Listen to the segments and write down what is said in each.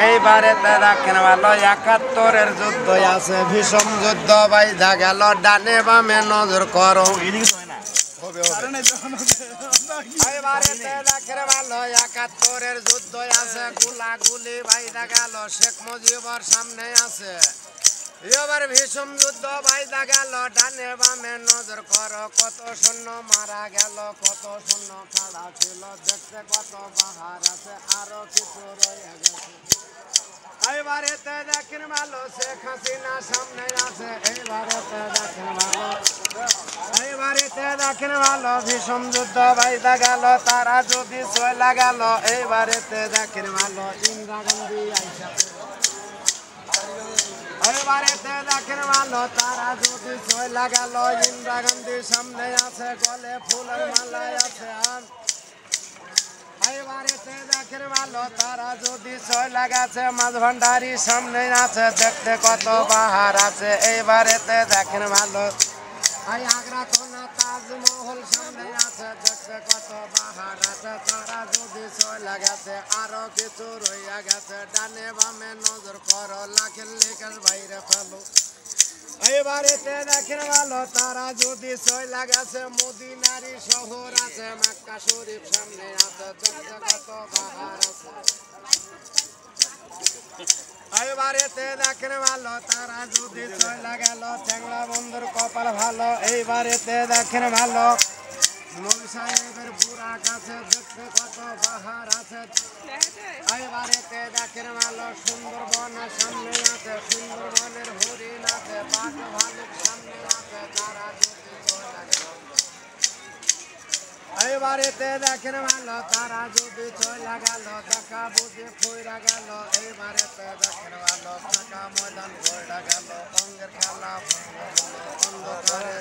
এইবারে দেখেন ভালো ৭১-এর যুদ্ধ আছে, ভীষণ যুদ্ধ বাইধা গেল। ডানে বামে নজর করো, এইবারে দেখেন ভালো ৭১-এর যুদ্ধ আছে, গুলাগুলি বাইধা গেল। শেখ মুজিবর সামনে আছে, এবার ভীষণ যুদ্ধ বাইধা গেল। ডানে বামে নজর করো, কত সৈন্য মারা গেল, কত সৈন্য খাড়া ছিল। দেখতে কত বাহার আছে, আরো কিছু রয়ে গেছে। এইবারেতে দেখেন ভালো শেখ হাসিনা সামনে আছে, এইবারেতে দেখেন ভালো, এইবারেতে দেখেন ভালো ভীষণ যুদ্ধ বাইধা গেল। তারা যদি চলে গেল, এইবারেতে দেখেন ভালো ইন্দিরা গান্ধী আইসা। এইবারেতে দেখেন ভালো তারা যদি চলে গেল, ইন্দিরা গান্ধীর সামনে আছে, গলে ফুলের মালায় আছে। এইবারেতে দেখেন ভালো তারা যদি চলে গেছে, মাঝ ভান্ডারির সামনে আছে, দেখতে কত বাহার আছে। এইবারেতে দেখেন ভালো আগ্রা কোনা তাজমহল সামনে আছে, দেখতে কত বাহার আছে। তারা যদি চলে গেছে, আরো কিছু রইয়া গেছে। ডানে বামে নজর করো, লাখের লেখের বাইরে ফেলো। এইবারেতে দেখেন ভালো তারা যদি চলে গেছে, মদিনারি শহর আছে, মক্কা শরীফ সামনে আছে, দেখতে কত বাহার আছে। এইবারেতে দেখেন ভালো তারা যদি চলে গেল, ট্যাংরা বন্ধুর কপাল ভালো। এইবারেতে দেখেন ভালো নবী সাহেবের পুরা কাছে, দেখতে কত বাহার আছে। এইবারেতে দেখেন ভালো সুন্দরবনের সামনে আছে, সুন্দরবনের হরিণ আছে, বাঘ ভালুক সামনে আছে। তারা যদি চলে গেল, এইবারেতে দেখেন ভালো তারা যদি চলে গেল, দেখা বুঝে ফইরা গেল। এইবারেতে দেখেন ভালো ফাঁকা ময়দান ফইরা গেল, অঙ্গের খেলা অন্ধকারে।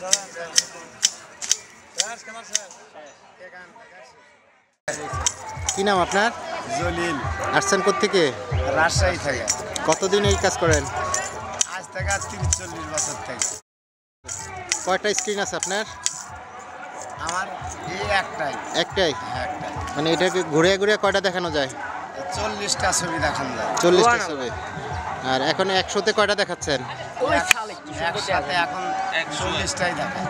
কি নাম আপনার? জলিল। আসছেন কোত্থেকে? রাজশাহী থেকে। কতদিন এই কাজ করেন? আজ থেকে ৩০-৪০ বছর থেকে। কয়টা স্ক্রিন আছে আপনার? আমার এই একটাই। একটাই? একটাই। মানে এটাকে ঘুরে ঘুরে কয়টা দেখানো যায়? ৪০টা ছবি দেখানো যায়। ৪০টা ছবি। আর এখন ১০০-তে কয়টা দেখাচ্ছেন? একসাথে এখন ৪০টাই দেখায়।